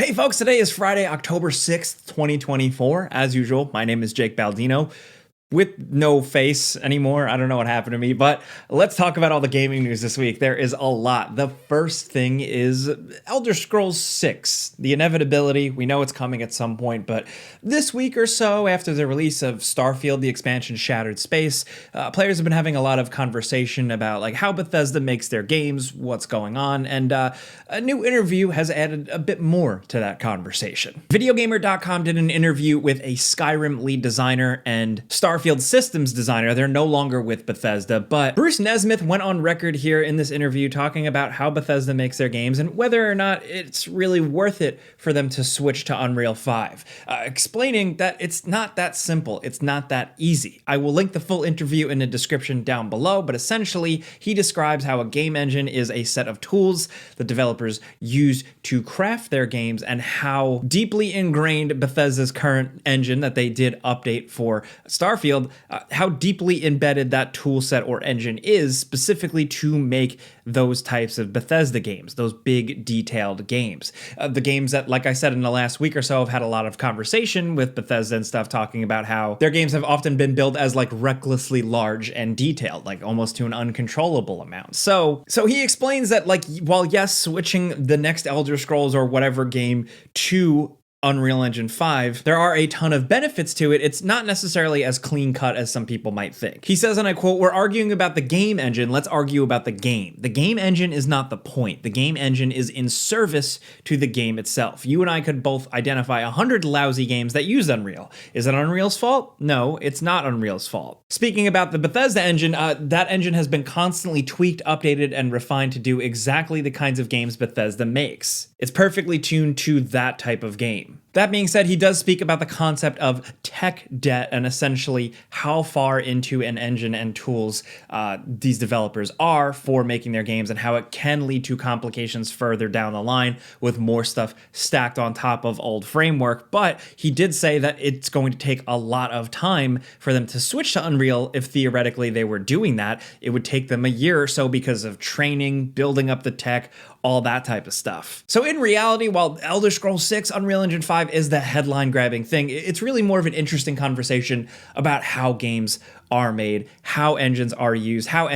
Hey folks, today is Friday, October 6th, 2024. As usual, my name is Jake Baldino with no face anymore. I don't know what happened to me, but let's talk about all the gaming news this week. There is a lot. The first thing is Elder Scrolls 6. The inevitability, we know it's coming at some point, but this week or so after the release of Starfield, the expansion Shattered Space, players have been having a lot of conversation about like how Bethesda makes their games, what's going on, and a new interview has added a bit more to that conversation. Videogamer.com did an interview with a Skyrim lead designer and Starfield systems designer. They're no longer with Bethesda, but Bruce Nesmith went on record here in this interview talking about how Bethesda makes their games and whether or not it's really worth it for them to switch to Unreal 5, explaining that it's not that simple, it's not that easy. I will link the full interview in the description down below, but essentially he describes how a game engine is a set of tools the developers use to craft their games and how deeply ingrained Bethesda's current engine that they did update for Starfield, how deeply embedded that tool set or engine is specifically to make those types of Bethesda games, those big detailed games. The games that, like I said, in the last week or so, have had a lot of conversation with Bethesda and stuff talking about how their games have often been built as like recklessly large and detailed, like almost to an uncontrollable amount. So he explains that like, while yes, switching the next Elder Scrolls or whatever game to Unreal Engine 5, there are a ton of benefits to it. It's not necessarily as clean cut as some people might think. He says, and I quote, "We're arguing about the game engine, let's argue about the game. The game engine is not the point. The game engine is in service to the game itself. You and I could both identify 100 lousy games that use Unreal. Is it Unreal's fault? No, it's not Unreal's fault." Speaking about the Bethesda engine, that engine has been constantly tweaked, updated, and refined to do exactly the kinds of games Bethesda makes. It's perfectly tuned to that type of game. That being said, he does speak about the concept of tech debt and essentially how far into an engine and tools these developers are for making their games and how it can lead to complications further down the line with more stuff stacked on top of old framework. But he did say that it's going to take a lot of time for them to switch to Unreal. If theoretically they were doing that, it would take them a year or so because of training, building up the tech, all that type of stuff. So in reality, while Elder Scrolls 6 Unreal Engine 5 is the headline grabbing thing, it's really more of an interesting conversation about how games are made, how engines are used, how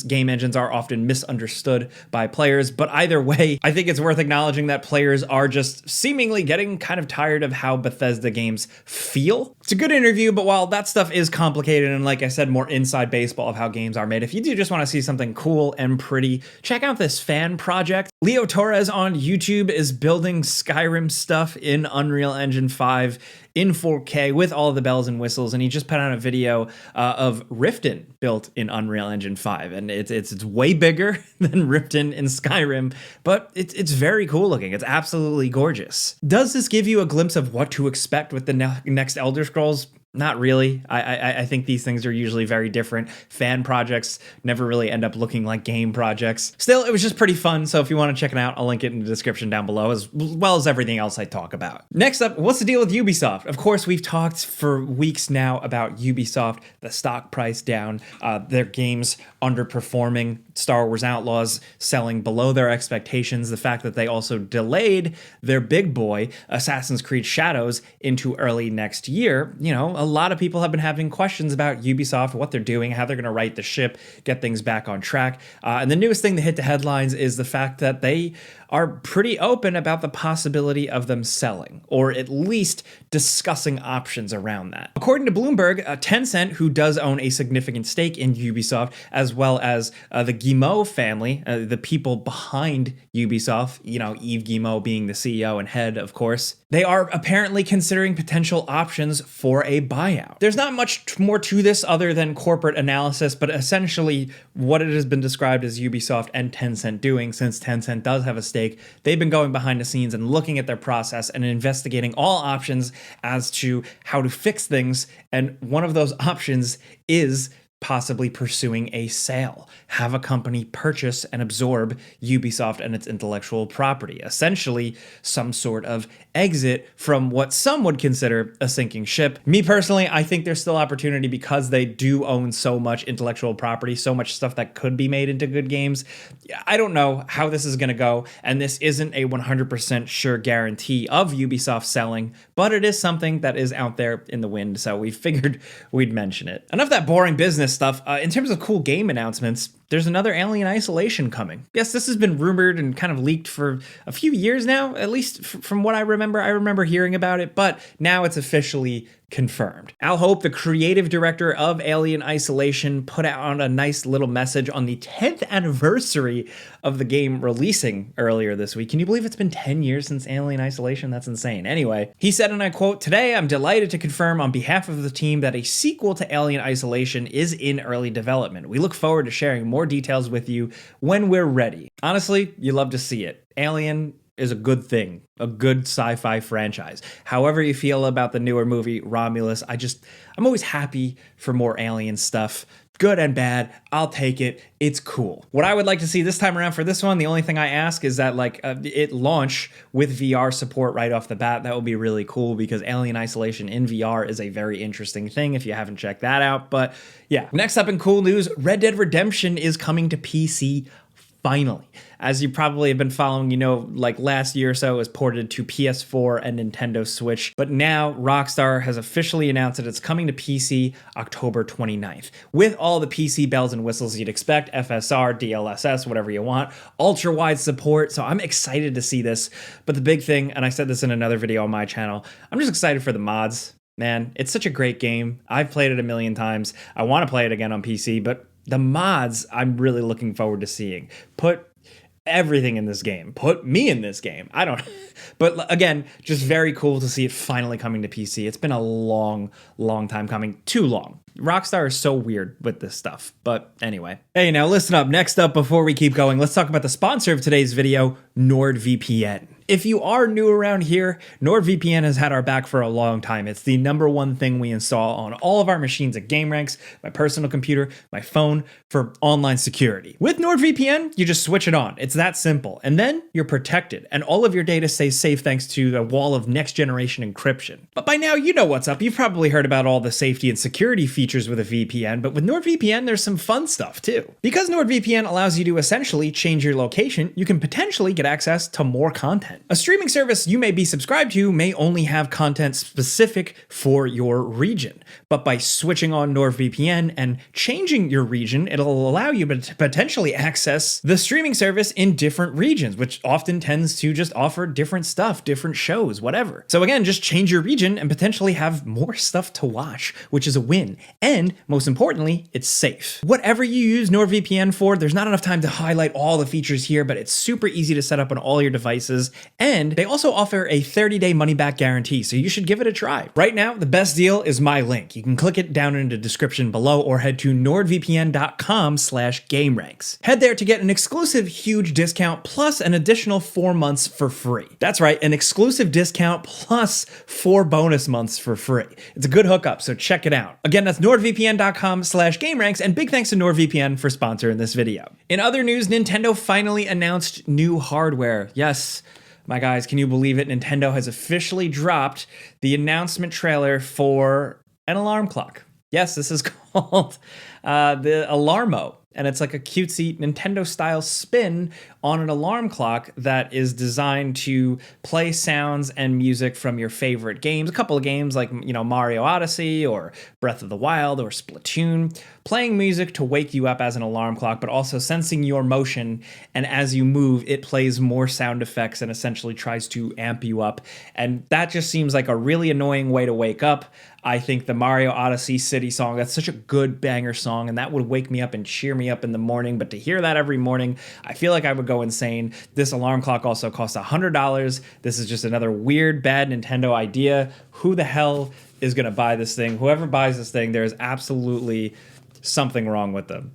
game engines are often misunderstood by players. But either way, I think it's worth acknowledging that players are just seemingly getting kind of tired of how Bethesda games feel. It's a good interview, but while that stuff is complicated and, like I said, more inside baseball of how games are made, if you do just want to see something cool and pretty, check out this fan project. Leo Torres on YouTube is building Skyrim stuff in Unreal Engine 5 in 4K with all the bells and whistles, and he just put out a video of Riften built in Unreal Engine 5, and it's way bigger than Riften in Skyrim, but it's very cool looking. It's absolutely gorgeous. Does this give you a glimpse of what to expect with the next Elder Scrolls? Not really. I think these things are usually very different. Fan projects never really end up looking like game projects. Still, it was just pretty fun, so if you want to check it out, I'll link it in the description down below, as well as everything else I talk about. Next up, what's the deal with Ubisoft? Of course, we've talked for weeks now about Ubisoft, the stock price down, their games underperforming, Star Wars Outlaws selling below their expectations, the fact that they also delayed their big boy, Assassin's Creed Shadows, into early next year. You know, a lot of people have been having questions about Ubisoft, what they're doing, how they're going to right the ship, get things back on track. And the newest thing that hit the headlines is the fact that they are pretty open about the possibility of them selling, or at least discussing options around that. According to Bloomberg, Tencent, who does own a significant stake in Ubisoft, as well as the Guillemot family, the people behind Ubisoft, you know, Yves Guillemot being the CEO and head, of course, they are apparently considering potential options for a buyout. There's not much more to this other than corporate analysis, but essentially what it has been described as Ubisoft and Tencent doing, since Tencent does have a stake, they've been going behind the scenes and looking at their process and investigating all options as to how to fix things. And one of those options is possibly pursuing a sale, have a company purchase and absorb Ubisoft and its intellectual property. Essentially, some sort of exit from what some would consider a sinking ship. Me personally, I think there's still opportunity because they do own so much intellectual property, so much stuff that could be made into good games. I don't know how this is going to go, and this isn't a 100% sure guarantee of Ubisoft selling, but it is something that is out there in the wind, so we figured we'd mention it. Enough that boring business stuff. In terms of cool game announcements, there's another Alien Isolation coming. Yes, this has been rumored and kind of leaked for a few years now, at least from what I remember. I remember hearing about it, but now it's officially confirmed. Al Hope, the creative director of Alien Isolation, put out a nice little message on the 10th anniversary of the game releasing earlier this week. Can you believe it's been 10 years since Alien Isolation? That's insane. Anyway, he said, and I quote, "Today, I'm delighted to confirm on behalf of the team that a sequel to Alien Isolation is in early development. We look forward to sharing more details with you when we're ready." Honestly, you love to see it. Alien is a good thing, a good sci-fi franchise. However you feel about the newer movie Romulus, I'm always happy for more Alien stuff. Good and bad, I'll take it. It's cool. What I would like to see this time around for this one, the only thing I ask is that it launch with VR support right off the bat. That would be really cool because Alien Isolation in VR is a very interesting thing if you haven't checked that out. But yeah, next up in cool news, Red Dead Redemption is coming to PC finally. As you probably have been following, like last year or so, it was ported to PS4 and Nintendo Switch. But now Rockstar has officially announced that it's coming to PC October 29th. With all the PC bells and whistles you'd expect, FSR, DLSS, whatever you want, ultra-wide support. So I'm excited to see this. But the big thing, and I said this in another video on my channel, I'm just excited for the mods. Man, it's such a great game. I've played it a million times. I want to play it again on PC, but the mods I'm really looking forward to seeing. Put everything in this game. Put me in this game. I don't know. But again, just very cool to see it finally coming to PC. It's been a long, long time coming. Too long. Rockstar is so weird with this stuff. But anyway. Hey, now listen up. Next up, before we keep going, let's talk about the sponsor of today's video, NordVPN. If you are new around here, NordVPN has had our back for a long time. It's the #1 thing we install on all of our machines at gameranx, my personal computer, my phone, for online security. With NordVPN, you just switch it on. It's that simple. And then you're protected, and all of your data stays safe thanks to the wall of next-generation encryption. But by now, you know what's up. You've probably heard about all the safety and security features with a VPN, but with NordVPN, there's some fun stuff too. Because NordVPN allows you to essentially change your location, you can potentially get access to more content. A streaming service you may be subscribed to may only have content specific for your region, but by switching on NordVPN and changing your region, it'll allow you to potentially access the streaming service in different regions, which often tends to just offer different stuff, different shows, whatever. So again, just change your region and potentially have more stuff to watch, which is a win. And most importantly, it's safe. Whatever you use NordVPN for, there's not enough time to highlight all the features here, but it's super easy to set up on all your devices. And they also offer a 30-day money-back guarantee, so you should give it a try. Right now, the best deal is my link. You can click it down in the description below or head to nordvpn.com/gameranx. Head there to get an exclusive huge discount plus an additional 4 months for free. That's right, an exclusive discount plus 4 bonus months for free. It's a good hookup, so check it out. Again, that's nordvpn.com/gameranx, and big thanks to NordVPN for sponsoring this video. In other news, Nintendo finally announced new hardware. Yes, my guys, can you believe it? Nintendo has officially dropped the announcement trailer for an alarm clock. Yes, this is called the Alarmo. And it's like a cutesy Nintendo-style spin on an alarm clock that is designed to play sounds and music from your favorite games. A couple of games like, Mario Odyssey or Breath of the Wild or Splatoon. Playing music to wake you up as an alarm clock, but also sensing your motion. And as you move, it plays more sound effects and essentially tries to amp you up. And that just seems like a really annoying way to wake up. I think the Mario Odyssey City song, that's such a good banger song, and that would wake me up and cheer me up in the morning. But to hear that every morning, I feel like I would go insane. This alarm clock also costs $100. This is just another weird, bad Nintendo idea. Who the hell is going to buy this thing? Whoever buys this thing, there is absolutely something wrong with them.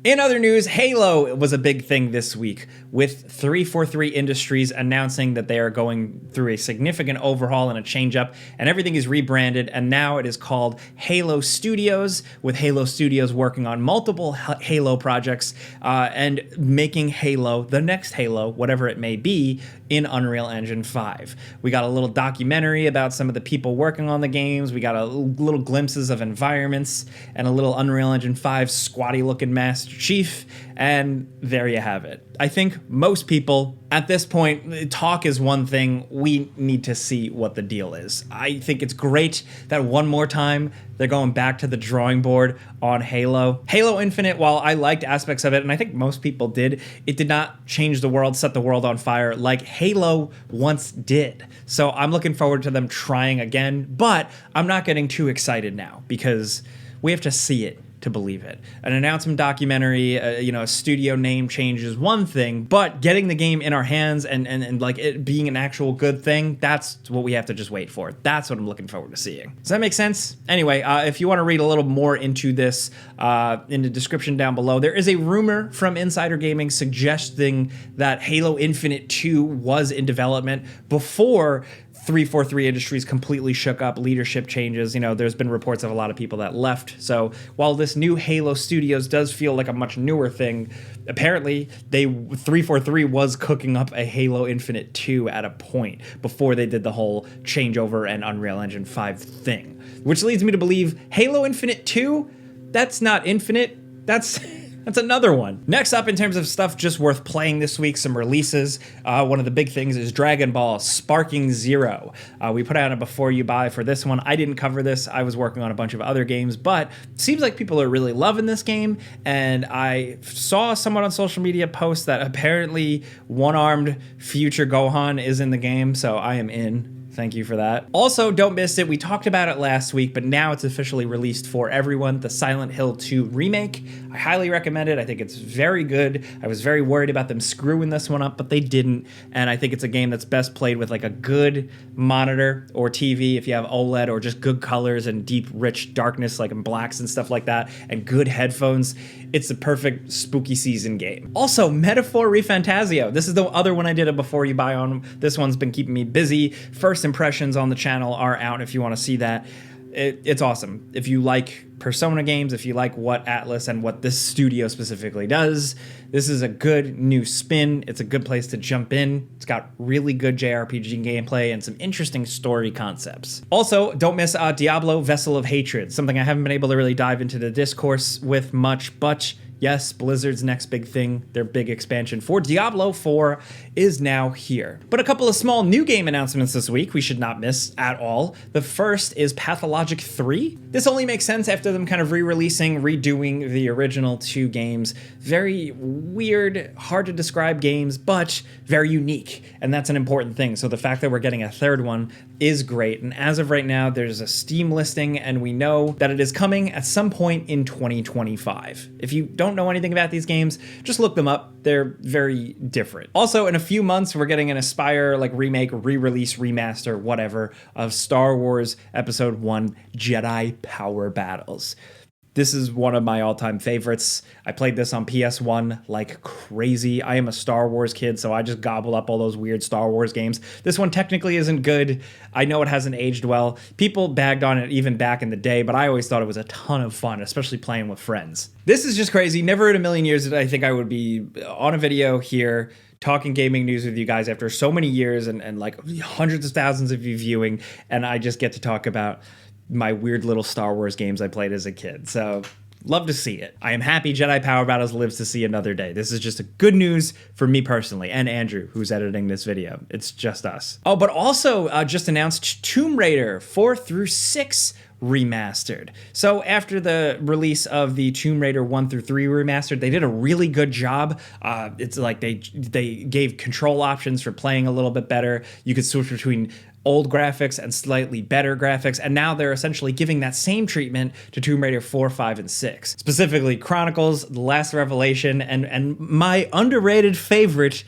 In other news, Halo was a big thing this week, with 343 Industries announcing that they are going through a significant overhaul and a change up, and everything is rebranded, and now it is called Halo Studios, with Halo Studios working on multiple Halo projects and making Halo, the next Halo, whatever it may be, in Unreal Engine 5. We got a little documentary about some of the people working on the games. We got a little glimpses of environments and a little Unreal Engine 5 squatty looking Master Chief, and there you have it. I think most people at this point, talk is one thing. We need to see what the deal is. I think it's great that one more time they're going back to the drawing board on Halo. Halo Infinite, while I liked aspects of it, and I think most people did, it did not change the world, set the world on fire like Halo once did. So I'm looking forward to them trying again, but I'm not getting too excited now because we have to see it to believe it. An announcement documentary, a studio name change is one thing, but getting the game in our hands and like it being an actual good thing, that's what we have to just wait for. That's what I'm looking forward to seeing. Does that make sense? Anyway, if you want to read a little more into this, in the description down below, there is a rumor from Insider Gaming suggesting that Halo Infinite 2 was in development before 343 Industries completely shook up, leadership changes. There's been reports of a lot of people that left. So while this new Halo Studios does feel like a much newer thing, apparently 343 was cooking up a Halo Infinite 2 at a point before they did the whole changeover and Unreal Engine 5 thing. Which leads me to believe Halo Infinite 2, that's not infinite, that's another one. Next up, in terms of stuff just worth playing this week, some releases. One of the big things is Dragon Ball Sparking Zero. We put out a before you buy for this one. I didn't cover this. I was working on a bunch of other games, but it seems like people are really loving this game. And I saw someone on social media post that apparently one-armed future Gohan is in the game, so I am in. Thank you for that. Also, don't miss it. We talked about it last week, but now it's officially released for everyone. The Silent Hill 2 remake. I highly recommend it. I think it's very good. I was very worried about them screwing this one up, but they didn't. And I think it's a game that's best played with like a good monitor or TV if you have OLED, or just good colors and deep, rich darkness like in blacks and stuff like that, and good headphones. It's the perfect spooky season game. Also, Metaphor Refantazio. This is the other one I did a before you buy on. This one's been keeping me busy. First impressions on the channel are out if you want to see that. It's awesome. If you like Persona games, if you like what Atlas and what this studio specifically does, this is a good new spin. It's a good place to jump in. It's got really good JRPG gameplay and some interesting story concepts. Also, don't miss Diablo Vessel of Hatred, something I haven't been able to really dive into the discourse with much, but yes, Blizzard's next big thing, their big expansion for Diablo 4 is now here. But a couple of small new game announcements this week we should not miss at all. The first is Pathologic 3. This only makes sense after them kind of re-releasing, redoing the original two games. Very weird, hard to describe games, but very unique, and that's an important thing. So the fact that we're getting a third one is great, and as of right now, there's a Steam listing, and we know that it is coming at some point in 2025. If you don't know anything about these games, just look them up. They're very different. Also, in a few months, we're getting an Aspire remake, re-release, remaster, whatever, of Star Wars Episode 1 Jedi Power Battles. This is one of my all-time favorites. I played this on PS1 like crazy. I am a Star Wars kid, so I just gobble up all those weird Star Wars games. This one technically isn't good. I know it hasn't aged well. People bagged on it even back in the day, but I always thought it was a ton of fun, especially playing with friends. This is just crazy. Never in a million years did I think I would be on a video here talking gaming news with you guys after so many years and like hundreds of thousands of you viewing, and I just get to talk about my weird little Star Wars games I played as a kid. So love to see it. I am happy Jedi Power Battles lives to see another day. This is just a good news for me personally, and Andrew, who's editing this video. It's just us. Oh, but also just announced Tomb Raider 4 through 6 remastered. So after the release of the Tomb Raider 1 through 3 remastered, they did a really good job. It's like they gave control options for playing a little bit better. You could switch between old graphics and slightly better graphics, and now they're essentially giving that same treatment to Tomb Raider 4, 5, and 6. Specifically, Chronicles, The Last Revelation, and my underrated favorite,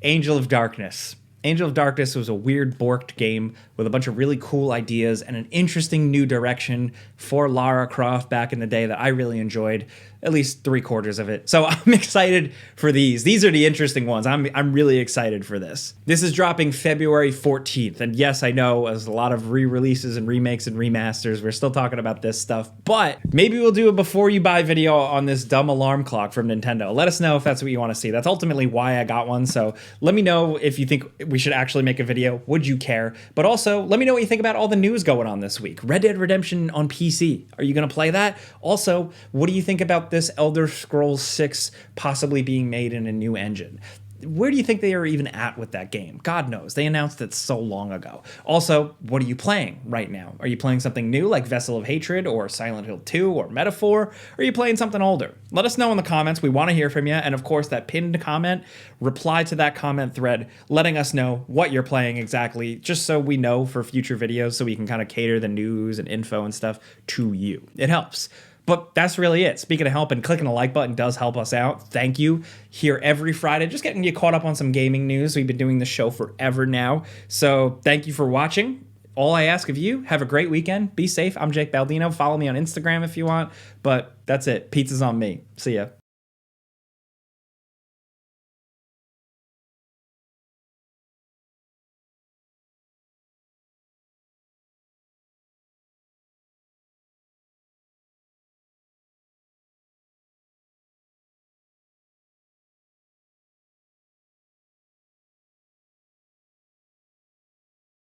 Angel of Darkness. Angel of Darkness was a weird borked game with a bunch of really cool ideas and an interesting new direction for Lara Croft back in the day that I really enjoyed. at least 3/4 of it. So I'm excited for these. These are the interesting ones. I'm really excited for this. This is dropping February 14th. And yes, I know there's a lot of re-releases and remakes and remasters. We're still talking about this stuff, but maybe we'll do a before you buy video on this dumb alarm clock from Nintendo. Let us know if that's what you want to see. That's ultimately why I got one. So let me know if you think we should actually make a video. Would you care? But also let me know what you think about all the news going on this week. Red Dead Redemption on PC. Are you going to play that? Also, what do you think about this Elder Scrolls 6 possibly being made in a new engine? Where do you think they are even at with that game? God knows. They announced it so long ago. Also, what are you playing right now? Are you playing something new like Vessel of Hatred or Silent Hill 2 or Metaphor? Or are you playing something older? Let us know in the comments. We want to hear from you. And of course, that pinned comment, reply to that comment thread, letting us know what you're playing exactly, just so we know for future videos, so we can kind of cater the news and info and stuff to you. It helps. But that's really it. Speaking of helping, clicking the like button does help us out. Thank you. Here every Friday, just getting you caught up on some gaming news. We've been doing this show forever now. So thank you for watching. All I ask of you, have a great weekend. Be safe. I'm Jake Baldino. Follow me on Instagram if you want. But that's it. Pizza's on me. See ya.